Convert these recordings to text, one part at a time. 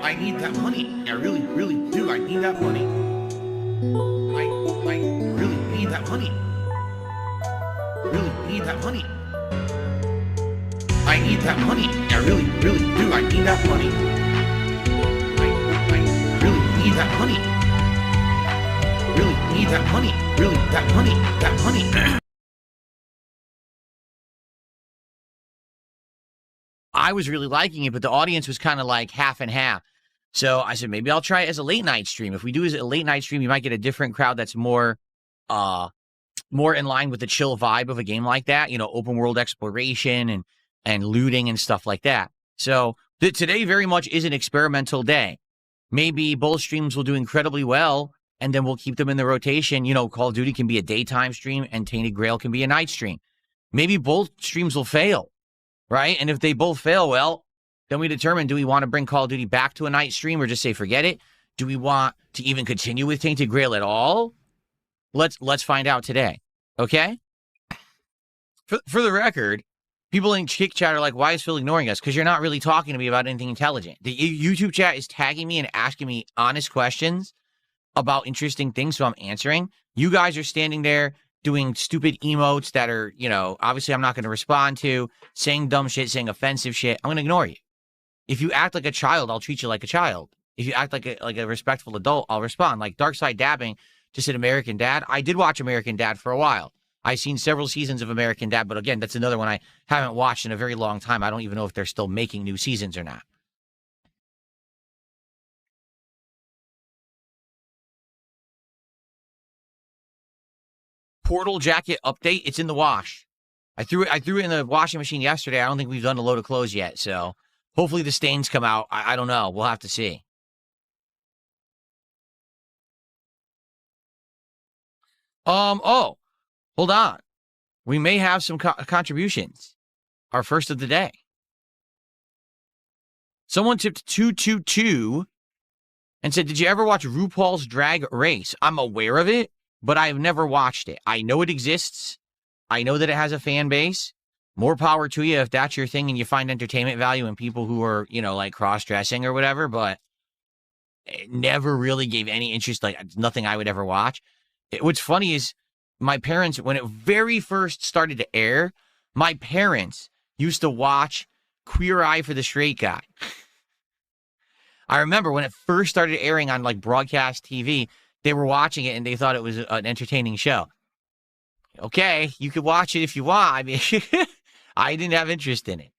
I need that money. I really, really do. I need that money. I really need that money. Really need that money. I need that money. I really, really do. I need that money. I really need that money. Really need that money. Really, that money. That money. I was really liking it, but the audience was kind of like half and half. So I said, maybe I'll try it as a late night stream. If we do it as a late night stream, you might get a different crowd that's more in line with the chill vibe of a game like that, you know, open world exploration and looting and stuff like that. So today very much is an experimental day. Maybe both streams will do incredibly well, and then we'll keep them in the rotation. You know, Call of Duty can be a daytime stream, and Tainted Grail can be a night stream. Maybe both streams will fail, right? And if they both fail, well, then we determine, do we want to bring Call of Duty back to a night stream or just say forget it? Do we want to even continue with Tainted Grail at all? Let's find out today, okay? For the record, people in Chick Chat are like, why is Phil ignoring us? Because you're not really talking to me about anything intelligent. The YouTube chat is tagging me and asking me honest questions about interesting things, so I'm answering. You guys are standing there doing stupid emotes that are, you know, obviously I'm not going to respond to, saying dumb shit, saying offensive shit. I'm going to ignore you. If you act like a child, I'll treat you like a child. If you act like a respectful adult, I'll respond. Like Darkside Dabbing just said American Dad. I did watch American Dad for a while. I've seen several seasons of American Dad, but again, that's another one I haven't watched in a very long time. I don't even know if they're still making new seasons or not. Portal jacket update. It's in the wash. I threw it in the washing machine yesterday. I don't think we've done a load of clothes yet, so hopefully the stains come out. I don't know. We'll have to see. Oh, hold on. We may have some contributions. Our first of the day. Someone tipped 222 and said, did you ever watch RuPaul's Drag Race? I'm aware of it, but I've never watched it. I know it exists. I know that it has a fan base. More power to you if that's your thing and you find entertainment value in people who are, you know, like cross-dressing or whatever, but it never really gave any interest. Like, nothing I would ever watch. What's funny is my parents, when it very first started to air, my parents used to watch Queer Eye for the Straight Guy. I remember when it first started airing on like broadcast TV, they were watching it and they thought it was an entertaining show. Okay, you could watch it if you want. I mean, I didn't have interest in it.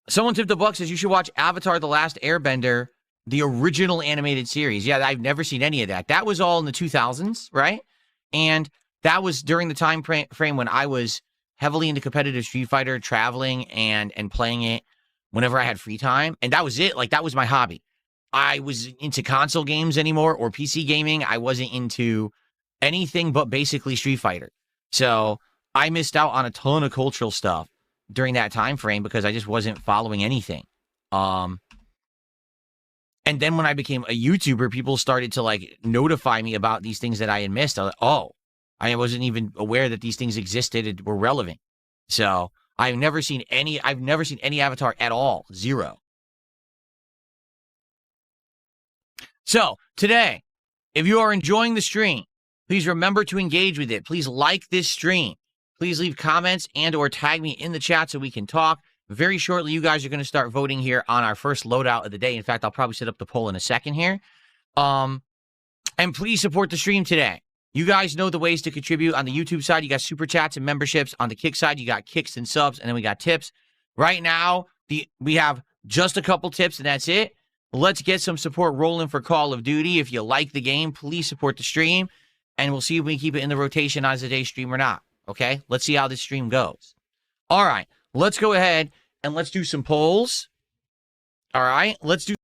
Someone tipped $1 says you should watch Avatar: The Last Airbender, the original animated series. Yeah, I've never seen any of that. That was all in the 2000s, right? And that was during the time frame when I was heavily into competitive Street Fighter, traveling and playing it whenever I had free time. And that was it. Like, that was my hobby. I was into console games anymore or PC gaming. I wasn't into anything but basically Street Fighter. So I missed out on a ton of cultural stuff during that time frame because I just wasn't following anything. And then when I became a YouTuber, people started to like notify me about these things that I had missed. I was like, oh, I wasn't even aware that these things existed and were relevant. So I've never seen any Avatar at all. Zero. So today, if you are enjoying the stream, please remember to engage with it. Please like this stream. Please leave comments and or tag me in the chat so we can talk. Very shortly, you guys are going to start voting here on our first loadout of the day. In fact, I'll probably set up the poll in a second here. And please support the stream today. You guys know the ways to contribute. On the YouTube side, you got super chats and memberships. On the Kick side, you got kicks and subs, and then we got tips. Right now, we have just a couple tips, and that's it. Let's get some support rolling for Call of Duty. If you like the game, please support the stream, and we'll see if we can keep it in the rotation as a day stream or not. Okay? Let's see how this stream goes. All right. Let's go ahead and let's do some polls. All right? Let's do...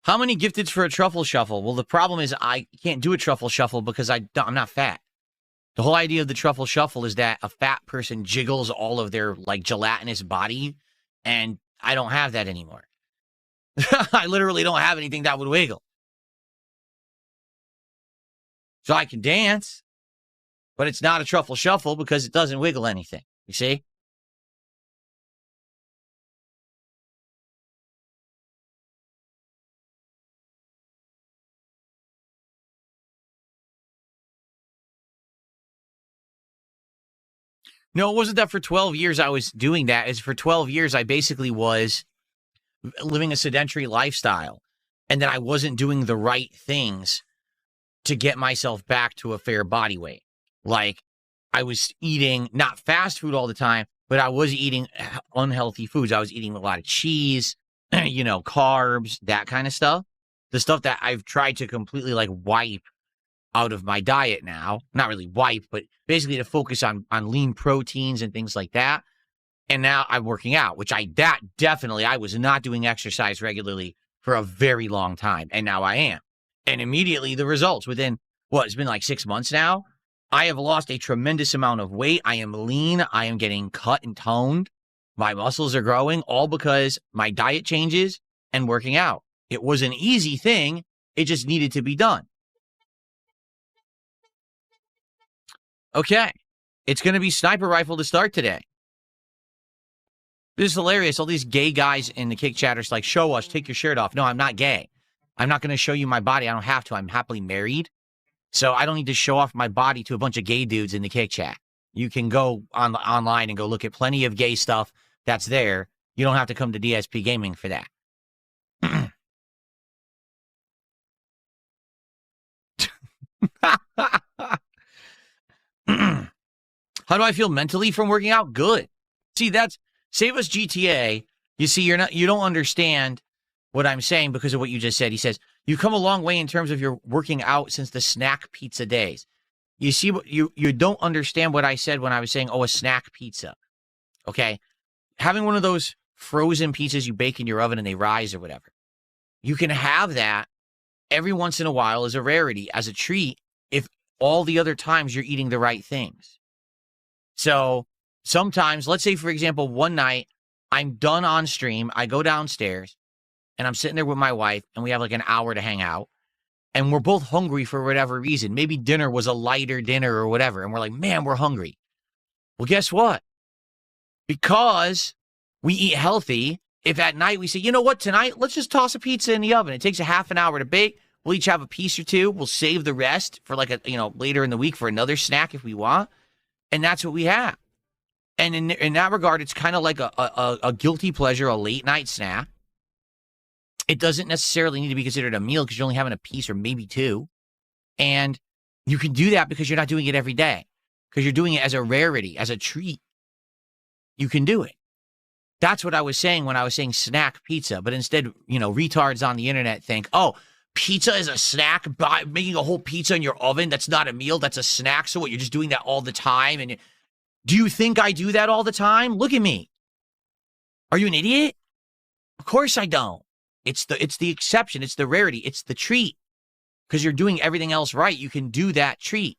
How many gifteds for a truffle shuffle? Well, the problem is I can't do a truffle shuffle because I'm not fat. The whole idea of the truffle shuffle is that a fat person jiggles all of their like gelatinous body, and I don't have that anymore. I literally don't have anything that would wiggle. So I can dance, but it's not a truffle shuffle because it doesn't wiggle anything. You see? No, it wasn't that for 12 years I was doing that. It's for 12 years I basically was living a sedentary lifestyle. And then I wasn't doing the right things to get myself back to a fair body weight. Like, I was eating not fast food all the time, but I was eating unhealthy foods. I was eating a lot of cheese, carbs, that kind of stuff. The stuff that I've tried to completely like wipe out of my diet now. Not really wipe, but basically to focus on lean proteins and things like that. And now I'm working out, which I was not doing exercise regularly for a very long time. And now I am. And immediately the results within, it's been like 6 months now. I have lost a tremendous amount of weight. I am lean. I am getting cut and toned. My muscles are growing, all because my diet changes and working out. It was an easy thing. It just needed to be done. Okay. It's going to be sniper rifle to start today. This is hilarious. All these gay guys in the kick chatters like, show us, take your shirt off. No, I'm not gay. I'm not going to show you my body. I don't have to. I'm happily married. So I don't need to show off my body to a bunch of gay dudes in the kick chat. You can go online and go look at plenty of gay stuff that's there. You don't have to come to DSP Gaming for that. How do I feel mentally from working out? Good. See, that's Save Us GTA. You see, you don't understand what I'm saying because of what you just said. He says, you've come a long way in terms of your working out since the snack pizza days. You see, you don't understand what I said when I was saying, a snack pizza. Okay? Having one of those frozen pizzas you bake in your oven and they rise or whatever. You can have that every once in a while as a rarity, as a treat, if all the other times you're eating the right things. So sometimes, let's say, for example, one night I'm done on stream. I go downstairs and I'm sitting there with my wife and we have like an hour to hang out. And we're both hungry for whatever reason. Maybe dinner was a lighter dinner or whatever. And we're like, man, we're hungry. Well, guess what? Because we eat healthy, if at night we say, you know what, tonight, let's just toss a pizza in the oven. It takes a half an hour to bake. We'll each have a piece or two. We'll save the rest for like later in the week for another snack if we want. And that's what we have. And in that regard, it's kind of like a guilty pleasure, a late night snack. It doesn't necessarily need to be considered a meal because you're only having a piece or maybe two. And you can do that because you're not doing it every day. Because you're doing it as a rarity, as a treat. You can do it. That's what I was saying when I was saying snack pizza. But instead, retards on the internet think, pizza is a snack? By making a whole pizza in your oven, that's not a meal, that's a snack. So what, you're just doing that all the time? And do you think I do that all the time? Look at me. Are you an idiot? Of course I don't. It's the exception. It's the rarity. It's the treat. Because you're doing everything else right. You can do that treat.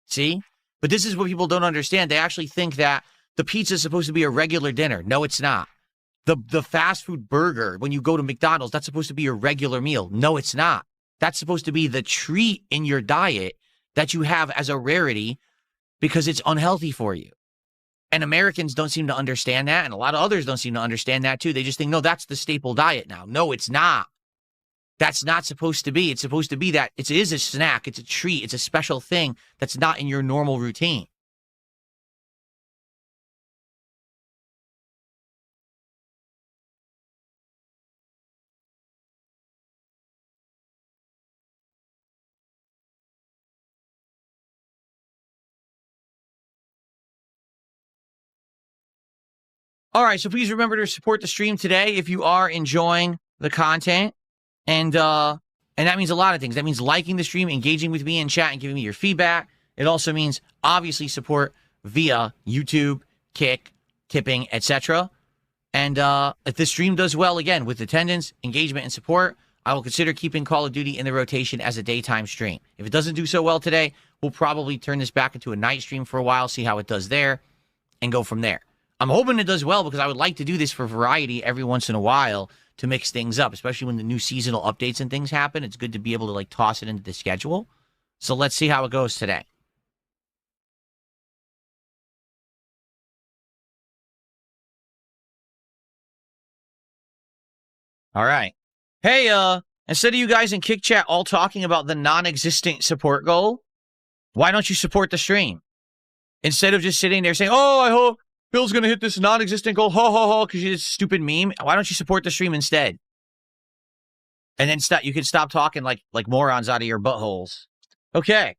See? But this is what people don't understand. They actually think that the pizza is supposed to be a regular dinner. No, it's not. The fast food burger, when you go to McDonald's, that's supposed to be your regular meal. No, it's not. That's supposed to be the treat in your diet that you have as a rarity because it's unhealthy for you. And Americans don't seem to understand that, and a lot of others don't seem to understand that too. They just think, no, that's the staple diet now. No, it's not. That's not supposed to be. It's supposed to be that it is a snack. It's a treat. It's a special thing that's not in your normal routine. All right, so please remember to support the stream today if you are enjoying the content. And that means a lot of things. That means liking the stream, engaging with me in chat, and giving me your feedback. It also means, obviously, support via YouTube, Kick, tipping, etc. And if the stream does well, again, with attendance, engagement, and support, I will consider keeping Call of Duty in the rotation as a daytime stream. If it doesn't do so well today, we'll probably turn this back into a night stream for a while, see how it does there, and go from there. I'm hoping it does well because I would like to do this for variety every once in a while to mix things up, especially when the new seasonal updates and things happen. It's good to be able to toss it into the schedule. So let's see how it goes today. All right. Hey, instead of you guys in Kick Chat all talking about the non-existent support goal, why don't you support the stream? Instead of just sitting there saying, oh, I hope Bill's going to hit this non-existent goal, ho, ho, ho, because you did a stupid meme. Why don't you support the stream instead? And then you can stop talking like morons out of your buttholes. Okay.